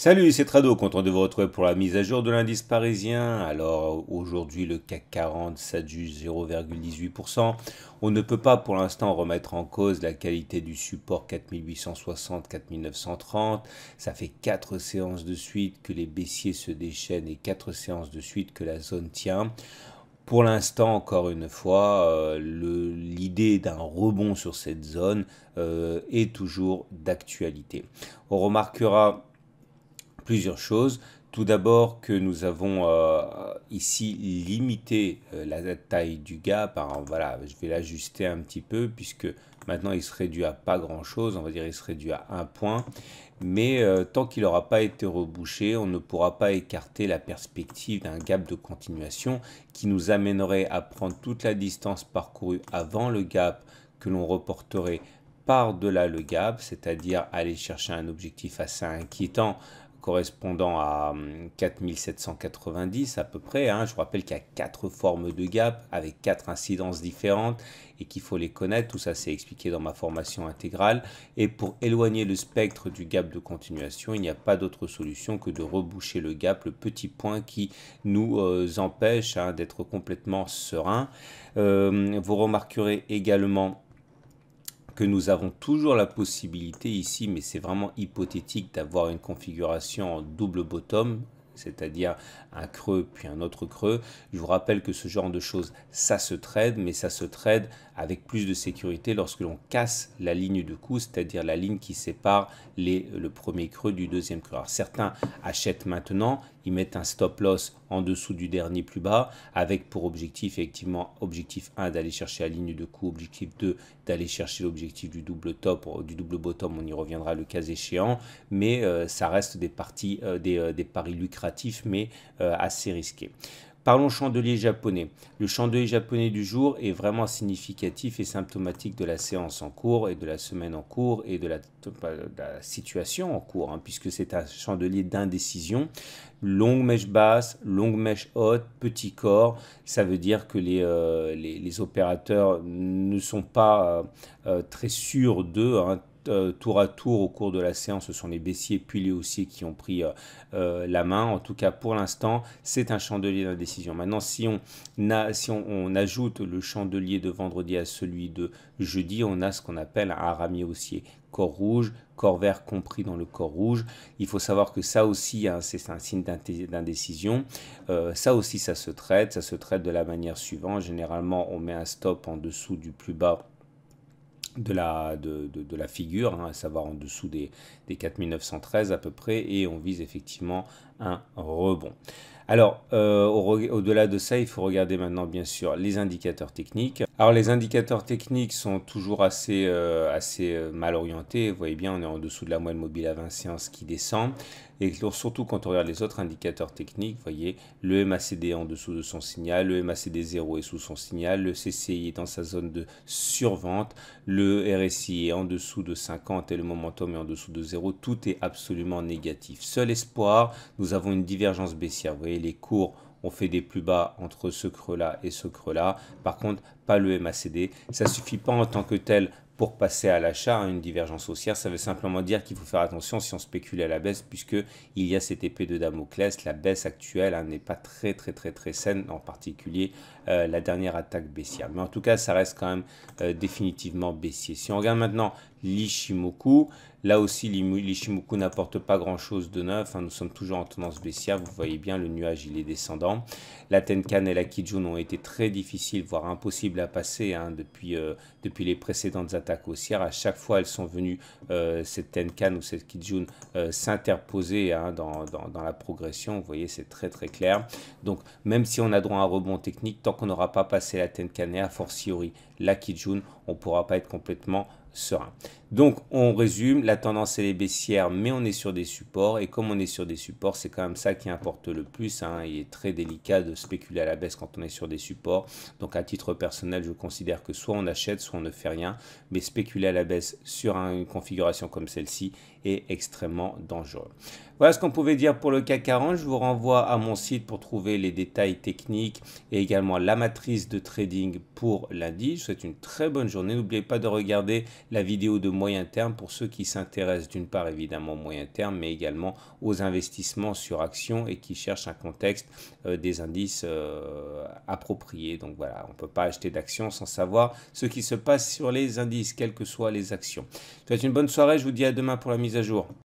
Salut, c'est Trado, content de vous retrouver pour la mise à jour de l'indice parisien. Alors aujourd'hui le CAC 40 s'ajuste 0,18%. On ne peut pas pour l'instant remettre en cause la qualité du support 4860-4930. Ça fait 4 séances de suite que les baissiers se déchaînent et 4 séances de suite que la zone tient. Pour l'instant, encore une fois, l'idée d'un rebond sur cette zone est toujours d'actualité. On remarquera plusieurs choses. Tout d'abord que nous avons ici limité la taille du gap. Alors, voilà, je vais l'ajuster un petit peu puisque maintenant il se réduit à pas grand chose. On va dire il se réduit à un point. Mais tant qu'il n'aura pas été rebouché, on ne pourra pas écarter la perspective d'un gap de continuation qui nous amènerait à prendre toute la distance parcourue avant le gap que l'on reporterait par-delà le gap, c'est-à-dire aller chercher un objectif assez inquiétant correspondant à 4790 à peu près. Je vous rappelle qu'il y a 4 formes de gap avec 4 incidences différentes et qu'il faut les connaître. Tout ça, c'est expliqué dans ma formation intégrale. Et pour éloigner le spectre du gap de continuation, il n'y a pas d'autre solution que de reboucher le gap, le petit point qui nous empêche d'être complètement serein. Vous remarquerez également que nous avons toujours la possibilité ici, mais c'est vraiment hypothétique, d'avoir une configuration en double bottom, c'est-à-dire un creux puis un autre creux. Je vous rappelle que ce genre de choses, ça se trade, mais ça se trade avec plus de sécurité lorsque l'on casse la ligne de coup, c'est-à-dire la ligne qui sépare le premier creux du deuxième creux. Alors certains achètent maintenant, ils mettent un stop loss en dessous du dernier plus bas, avec pour objectif, effectivement, objectif 1 d'aller chercher la ligne de coup, objectif 2 d'aller chercher l'objectif du double top, du double bottom, on y reviendra le cas échéant, mais ça reste des paris lucratifs, mais assez risqués. Parlons chandelier japonais. Le chandelier japonais du jour est vraiment significatif et symptomatique de la séance en cours et de la semaine en cours et de la situation en cours, puisque c'est un chandelier d'indécision. Longue mèche basse, longue mèche haute, petit corps, ça veut dire que les opérateurs ne sont pas très sûrs d'eux. Tour à tour au cours de la séance, ce sont les baissiers puis les haussiers qui ont pris la main. En tout cas, pour l'instant, c'est un chandelier d'indécision. Maintenant, si on ajoute le chandelier de vendredi à celui de jeudi, on a ce qu'on appelle un ramier haussier. Corps rouge, corps vert compris dans le corps rouge. Il faut savoir que ça aussi, c'est un signe d'indécision. Ça aussi, ça se traite de la manière suivante. Généralement, on met un stop en dessous du plus bas de la figure, à savoir en dessous des 4913 à peu près, et on vise effectivement un rebond. Alors, au-delà de ça, il faut regarder maintenant, bien sûr, les indicateurs techniques. Alors, les indicateurs techniques sont toujours assez mal orientés. Vous voyez bien, on est en dessous de la moyenne mobile à 20 séances qui descend. Et surtout, quand on regarde les autres indicateurs techniques, vous voyez, le MACD est en dessous de son signal, le MACD 0 est sous son signal, le CCI est dans sa zone de survente, le RSI est en dessous de 50 et le momentum est en dessous de 0. Tout est absolument négatif. Seul espoir, nous avons une divergence baissière. Vous voyez, les cours ont fait des plus bas entre ce creux-là et ce creux-là. Par contre, pas le MACD. Ça ne suffit pas en tant que tel pour passer à l'achat, une divergence haussière. Ça veut simplement dire qu'il faut faire attention si on spécule à la baisse, puisqu'il y a cette épée de Damoclès. La baisse actuelle n'est pas très saine, en particulier la dernière attaque baissière. Mais en tout cas, ça reste quand même définitivement baissier. Si on regarde maintenant l'Ichimoku, là aussi l'Ichimoku n'apporte pas grand chose de neuf, nous sommes toujours en tendance baissière. Vous voyez bien, le nuage il est descendant. La Tenkan et la Kijun ont été très difficiles, voire impossibles à passer depuis les précédentes attaques haussières. À chaque fois, elles sont venues, cette Tenkan ou cette Kijun, s'interposer dans la progression. Vous voyez, c'est très clair. Donc, même si on a droit à un rebond technique, tant qu'on n'aura pas passé la Tenkan et a fortiori la Kijun, on ne pourra pas être complètement serein. Donc on résume, la tendance elle est baissière, mais on est sur des supports, et comme on est sur des supports, c'est quand même ça qui importe le plus. Il est très délicat de spéculer à la baisse quand on est sur des supports. Donc à titre personnel, je considère que soit on achète, soit on ne fait rien, mais spéculer à la baisse sur une configuration comme celle-ci est extrêmement dangereux. Voilà ce qu'on pouvait dire pour le CAC 40. Je vous renvoie à mon site pour trouver les détails techniques et également la matrice de trading pour lundi. Je vous souhaite une très bonne journée. N'oubliez pas de regarder la vidéo de moyen terme pour ceux qui s'intéressent d'une part évidemment au moyen terme, mais également aux investissements sur actions et qui cherchent un contexte des indices appropriés. Donc voilà, on ne peut pas acheter d'actions sans savoir ce qui se passe sur les indices, quelles que soient les actions. Je vous souhaite une bonne soirée. Je vous dis à demain pour la mise à jour.